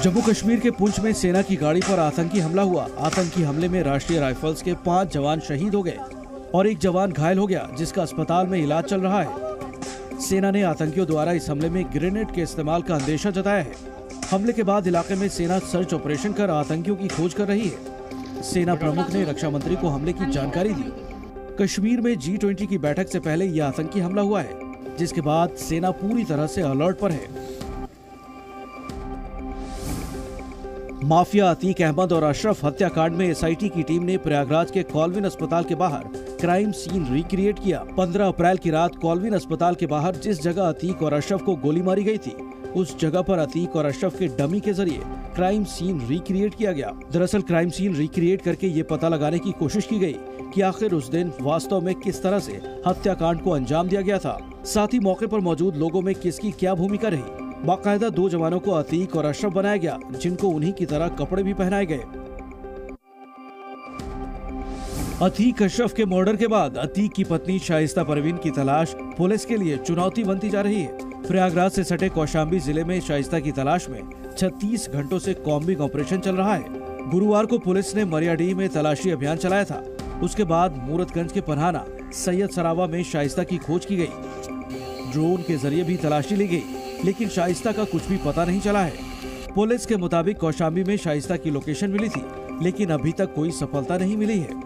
जम्मू कश्मीर के पुंछ में सेना की गाड़ी पर आतंकी हमला हुआ। आतंकी हमले में राष्ट्रीय राइफल्स के 5 जवान शहीद हो गए और एक जवान घायल हो गया, जिसका अस्पताल में इलाज चल रहा है। सेना ने आतंकियों द्वारा इस हमले में ग्रेनेड के इस्तेमाल का अंदेशा जताया है। हमले के बाद इलाके में सेना सर्च ऑपरेशन कर आतंकियों की खोज कर रही है। सेना प्रमुख ने रक्षा मंत्री को हमले की जानकारी दी। कश्मीर में G20 की बैठक से पहले यह आतंकी हमला हुआ है, जिसके बाद सेना पूरी तरह से अलर्ट पर है। माफिया अतीक अहमद और अशरफ हत्याकांड में SIT की टीम ने प्रयागराज के कॉलविन अस्पताल के बाहर क्राइम सीन रिक्रिएट किया। 15 अप्रैल की रात कॉलविन अस्पताल के बाहर जिस जगह अतीक और अशरफ को गोली मारी गई थी, उस जगह पर अतीक और अशरफ के डमी के जरिए क्राइम सीन रिक्रिएट किया गया। दरअसल क्राइम सीन रिक्रिएट करके ये पता लगाने की कोशिश की गई कि आखिर उस दिन वास्तव में किस तरह से हत्याकांड को अंजाम दिया गया था। साथ ही मौके पर मौजूद लोगों में किसकी क्या भूमिका रही। बाकायदा 2 जवानों को अतीक और अशरफ बनाया गया, जिनको उन्हीं की तरह कपड़े भी पहनाए गए। अतीक अशरफ के मर्डर के बाद अतीक की पत्नी शाइस्ता परवीन की तलाश पुलिस के लिए चुनौती बनती जा रही है। प्रयागराज से सटे कौशाम्बी जिले में शाइस्ता की तलाश में 36 घंटों से कॉम्बिंग ऑपरेशन चल रहा है। गुरुवार को पुलिस ने मरियाडीह में तलाशी अभियान चलाया था। उसके बाद मूरतगंज के पन्हाना सैयद सरावा में शाइस्ता की खोज की गई। ड्रोन के जरिए भी तलाशी ली गई, लेकिन शाइस्ता का कुछ भी पता नहीं चला है। पुलिस के मुताबिक कौशाम्बी में शाइस्ता की लोकेशन मिली थी, लेकिन अभी तक कोई सफलता नहीं मिली है।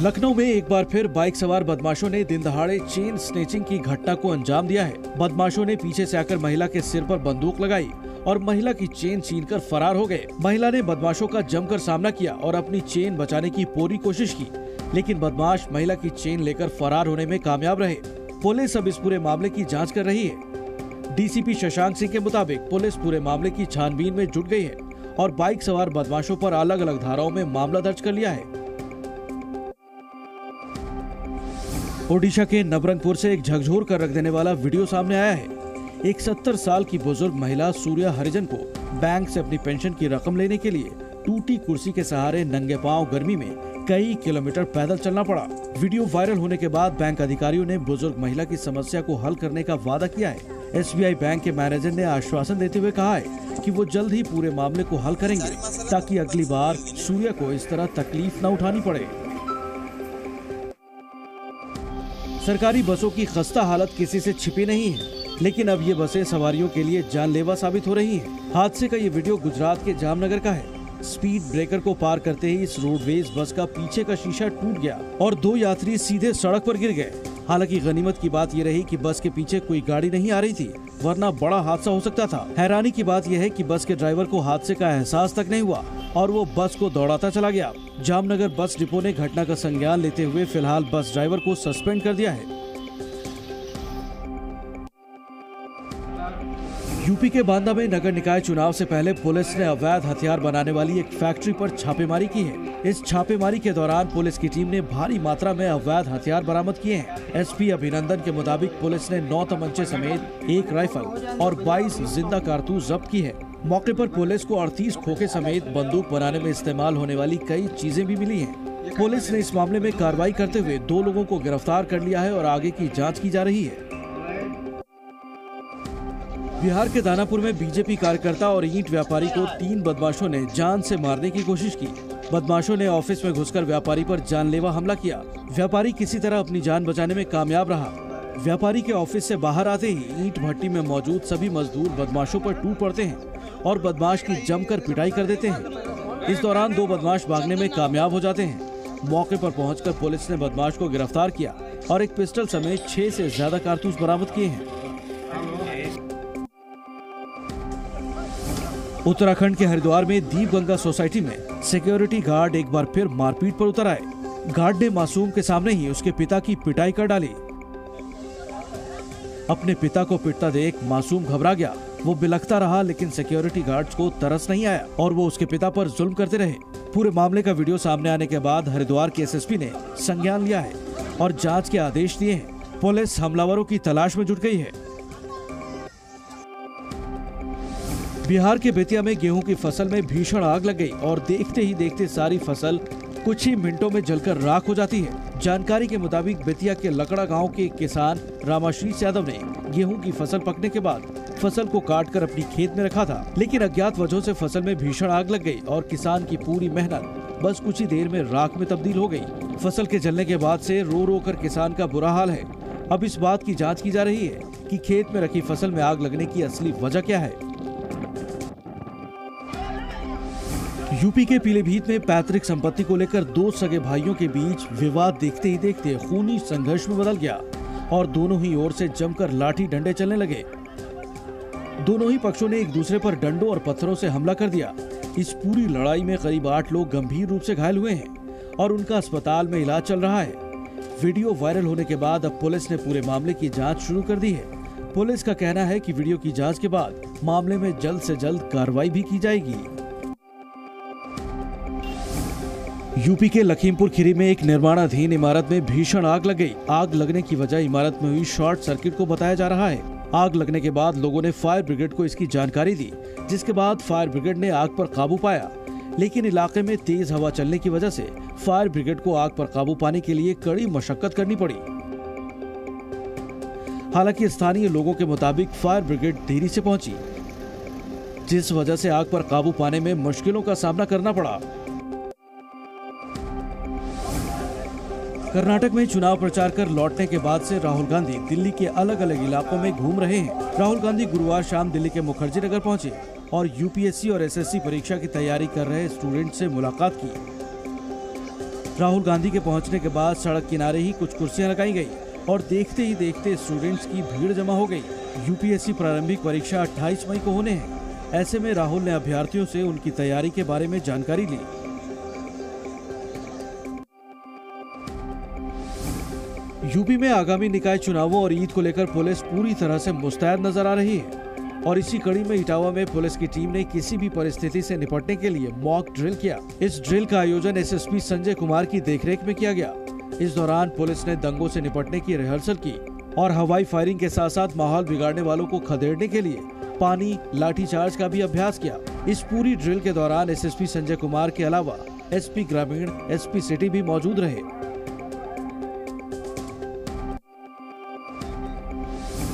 लखनऊ में एक बार फिर बाइक सवार बदमाशों ने दिन दहाड़े चेन स्नेचिंग की घटना को अंजाम दिया है। बदमाशों ने पीछे से आकर महिला के सिर पर बंदूक लगाई और महिला की चेन छीनकर फरार हो गए। महिला ने बदमाशों का जमकर सामना किया और अपनी चेन बचाने की पूरी कोशिश की, लेकिन बदमाश महिला की चेन लेकर फरार होने में कामयाब रहे। पुलिस अब इस पूरे मामले की जांच कर रही है। DCP शशांक सिंह के मुताबिक पुलिस पूरे मामले की छानबीन में जुट गई है और बाइक सवार बदमाशों पर अलग अलग धाराओं में मामला दर्ज कर लिया है। ओडिशा के नवरंगपुर से एक झकझोर कर रख देने वाला वीडियो सामने आया है। एक 70 साल की बुजुर्ग महिला सूर्या हरिजन को बैंक से अपनी पेंशन की रकम लेने के लिए टूटी कुर्सी के सहारे नंगे पांव गर्मी में कई किलोमीटर पैदल चलना पड़ा। वीडियो वायरल होने के बाद बैंक अधिकारियों ने बुजुर्ग महिला की समस्या को हल करने का वादा किया है। SBI बैंक के मैनेजर ने आश्वासन देते हुए कहा है कि वो जल्द ही पूरे मामले को हल करेंगे, ताकि अगली बार सूर्या को इस तरह तकलीफ न उठानी पड़े। सरकारी बसों की खस्ता हालत किसी से छिपी नहीं है, लेकिन अब ये बसें सवारियों के लिए जानलेवा साबित हो रही हैं। हादसे का ये वीडियो गुजरात के जामनगर का है। स्पीड ब्रेकर को पार करते ही इस रोडवेज बस का पीछे का शीशा टूट गया और 2 यात्री सीधे सड़क पर गिर गए। हालांकि गनीमत की बात ये रही कि बस के पीछे कोई गाड़ी नहीं आ रही थी, वरना बड़ा हादसा हो सकता था। हैरानी की बात यह है कि बस के ड्राइवर को हादसे का एहसास तक नहीं हुआ और वो बस को दौड़ाता चला गया। जामनगर बस डिपो ने घटना का संज्ञान लेते हुए फिलहाल बस ड्राइवर को सस्पेंड कर दिया है। यूपी के बांदा में नगर निकाय चुनाव से पहले पुलिस ने अवैध हथियार बनाने वाली एक फैक्ट्री पर छापेमारी की है। इस छापेमारी के दौरान पुलिस की टीम ने भारी मात्रा में अवैध हथियार बरामद किए हैं। SP अभिनंदन के मुताबिक पुलिस ने 9 तमंचे समेत 1 राइफल और 22 जिंदा कारतूस जब्त की है। मौके पर पुलिस को 38 खोखे समेत बंदूक बनाने में इस्तेमाल होने वाली कई चीजें भी मिली हैं। पुलिस ने इस मामले में कार्रवाई करते हुए 2 लोगों को गिरफ्तार कर लिया है और आगे की जाँच की जा रही है। बिहार के दानापुर में बीजेपी कार्यकर्ता और ईंट व्यापारी को 3 बदमाशों ने जान से मारने की कोशिश की। बदमाशों ने ऑफिस में घुसकर व्यापारी पर जानलेवा हमला किया। व्यापारी किसी तरह अपनी जान बचाने में कामयाब रहा। व्यापारी के ऑफिस से बाहर आते ही ईंट भट्टी में मौजूद सभी मजदूर बदमाशों पर टूट पड़ते हैं और बदमाश की जमकर पिटाई कर देते हैं। इस दौरान 2 बदमाश भागने में कामयाब हो जाते हैं। मौके पर पहुंचकर पुलिस ने बदमाश को गिरफ्तार किया और एक पिस्टल समेत 6 से ज्यादा कारतूस बरामद किए हैं। उत्तराखंड के हरिद्वार में दीप गंगा सोसाइटी में सिक्योरिटी गार्ड एक बार फिर मारपीट पर उतर आए। गार्ड ने मासूम के सामने ही उसके पिता की पिटाई कर डाली। अपने पिता को पिटता देख मासूम घबरा गया। वो बिलखता रहा, लेकिन सिक्योरिटी गार्ड्स को तरस नहीं आया और वो उसके पिता पर जुल्म करते रहे। पूरे मामले का वीडियो सामने आने के बाद हरिद्वार के SSP ने संज्ञान लिया है और जांच के आदेश दिए हैं। पुलिस हमलावरों की तलाश में जुट गई है। बिहार के बेतिया में गेहूं की फसल में भीषण आग लग गई और देखते ही देखते सारी फसल कुछ ही मिनटों में जलकर राख हो जाती है। जानकारी के मुताबिक बेतिया के लकड़ा गांव के किसान रामाशीष यादव ने गेहूं की फसल पकने के बाद फसल को काटकर अपनी खेत में रखा था, लेकिन अज्ञात वजहों से फसल में भीषण आग लग गई और किसान की पूरी मेहनत बस कुछ ही देर में राख में तब्दील हो गई। फसल के जलने के बाद से रो रो कर किसान का बुरा हाल है। अब इस बात की जांच की जा रही है कि खेत में रखी फसल में आग लगने की असली वजह क्या है। यूपी के पीलीभीत में पैतृक संपत्ति को लेकर दो सगे भाइयों के बीच विवाद देखते ही देखते खूनी संघर्ष में बदल गया और दोनों ही ओर से जमकर लाठी डंडे चलने लगे। दोनों ही पक्षों ने एक दूसरे पर डंडों और पत्थरों से हमला कर दिया। इस पूरी लड़ाई में करीब 8 लोग गंभीर रूप से घायल हुए हैं और उनका अस्पताल में इलाज चल रहा है। वीडियो वायरल होने के बाद अब पुलिस ने पूरे मामले की जांच शुरू कर दी है। पुलिस का कहना है कि वीडियो की जांच के बाद मामले में जल्द से जल्द कार्रवाई भी की जाएगी। यूपी के लखीमपुर खीरी में एक निर्माणाधीन इमारत में भीषण आग लग गई। आग लगने की वजह इमारत में हुई शॉर्ट सर्किट को बताया जा रहा है। आग लगने के बाद लोगों ने फायर ब्रिगेड को इसकी जानकारी दी, जिसके बाद फायर ब्रिगेड ने आग पर काबू पाया, लेकिन इलाके में तेज हवा चलने की वजह से फायर ब्रिगेड को आग पर काबू पाने के लिए कड़ी मशक्कत करनी पड़ी। हालांकि स्थानीय लोगों के मुताबिक फायर ब्रिगेड देरी से पहुंची, जिस वजह से आग पर काबू पाने में मुश्किलों का सामना करना पड़ा। कर्नाटक में चुनाव प्रचार कर लौटने के बाद से राहुल गांधी दिल्ली के अलग अलग इलाकों में घूम रहे हैं। राहुल गांधी गुरुवार शाम दिल्ली के मुखर्जी नगर पहुंचे और यूपीएससी और एसएससी परीक्षा की तैयारी कर रहे स्टूडेंट से मुलाकात की। राहुल गांधी के पहुंचने के बाद सड़क किनारे ही कुछ कुर्सियां लगाई गई और देखते ही देखते स्टूडेंट्स की भीड़ जमा हो गई। यूपीएससी प्रारंभिक परीक्षा 28 मई को होने हैं। ऐसे में राहुल ने अभ्यर्थियों से उनकी तैयारी के बारे में जानकारी ली। यूपी में आगामी निकाय चुनावों और ईद को लेकर पुलिस पूरी तरह से मुस्तैद नजर आ रही है और इसी कड़ी में इटावा में पुलिस की टीम ने किसी भी परिस्थिति से निपटने के लिए मॉक ड्रिल किया। इस ड्रिल का आयोजन एसएसपी संजय कुमार की देखरेख में किया गया। इस दौरान पुलिस ने दंगों से निपटने की रिहर्सल की और हवाई फायरिंग के साथ साथ माहौल बिगाड़ने वालों को खदेड़ने के लिए पानी लाठीचार्ज का भी अभ्यास किया। इस पूरी ड्रिल के दौरान एसएसपी संजय कुमार के अलावा एसपी ग्रामीण, एसपी सिटी भी मौजूद रहे।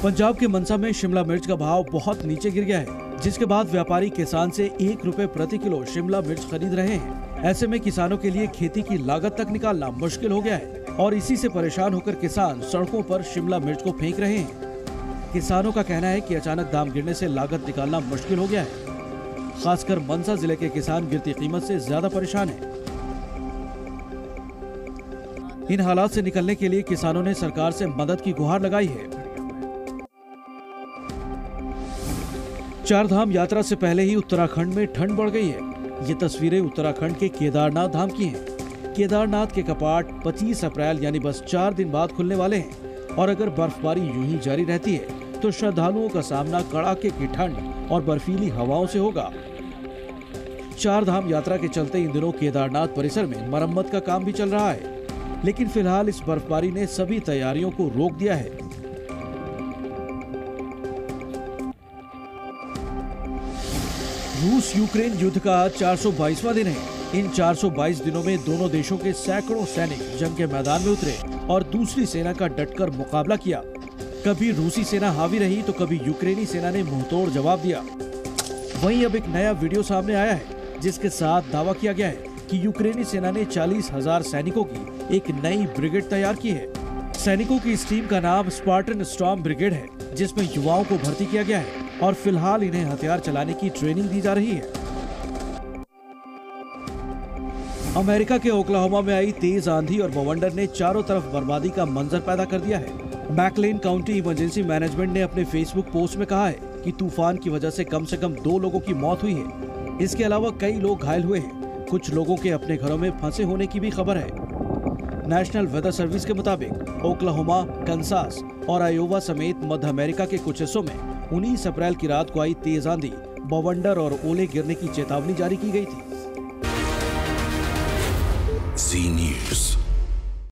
पंजाब के मनसा में शिमला मिर्च का भाव बहुत नीचे गिर गया है, जिसके बाद व्यापारी किसान से 1 रुपए प्रति किलो शिमला मिर्च खरीद रहे हैं। ऐसे में किसानों के लिए खेती की लागत तक निकालना मुश्किल हो गया है और इसी से परेशान होकर किसान सड़कों पर शिमला मिर्च को फेंक रहे हैं। किसानों का कहना है कि अचानक दाम गिरने से लागत निकालना मुश्किल हो गया है। खासकर मनसा जिले के किसान गिरती कीमत से ज्यादा परेशान हैं। इन हालात से निकलने के लिए किसानों ने सरकार से मदद की गुहार लगाई है। चारधाम यात्रा से पहले ही उत्तराखंड में ठंड बढ़ गई है। ये तस्वीरें उत्तराखंड के केदारनाथ धाम की हैं। केदारनाथ के कपाट 25 अप्रैल यानी बस 4 दिन बाद खुलने वाले हैं और अगर बर्फबारी यूं ही जारी रहती है तो श्रद्धालुओं का सामना कड़ाके की ठंड और बर्फीली हवाओं से होगा। चारधाम यात्रा के चलते इन दिनों केदारनाथ परिसर में मरम्मत का काम भी चल रहा है, लेकिन फिलहाल इस बर्फबारी ने सभी तैयारियों को रोक दिया है। रूस यूक्रेन युद्ध का आज 422वां दिन है। इन 422 दिनों में दोनों देशों के सैकड़ों सैनिक जंग के मैदान में उतरे और दूसरी सेना का डटकर मुकाबला किया। कभी रूसी सेना हावी रही तो कभी यूक्रेनी सेना ने मुंहतोड़ जवाब दिया। वहीं अब एक नया वीडियो सामने आया है जिसके साथ दावा किया गया है कि यूक्रेनी सेना ने 40,000 सैनिकों की एक नई ब्रिगेड तैयार की है। सैनिकों की इस टीम का नाम स्पार्टन स्टॉर्म ब्रिगेड है, जिसमें युवाओं को भर्ती किया गया है और फिलहाल इन्हें हथियार चलाने की ट्रेनिंग दी जा रही है। अमेरिका के ओक्लाहोमा में आई तेज आंधी और बवंडर ने चारों तरफ बर्बादी का मंजर पैदा कर दिया है। मैकलेन काउंटी इमरजेंसी मैनेजमेंट ने अपने फेसबुक पोस्ट में कहा है कि तूफान की वजह से कम 2 लोगों की मौत हुई है। इसके अलावा कई लोग घायल हुए हैं। कुछ लोगों के अपने घरों में फंसे होने की भी खबर है। नेशनल वेदर सर्विस के मुताबिक ओक्लाहोमा, कंसास और आयोवा समेत मध्य अमेरिका के कुछ हिस्सों में 19 अप्रैल की रात को आई तेज आंधी, बवंडर और ओले गिरने की चेतावनी जारी की गई थी। जी न्यूज़।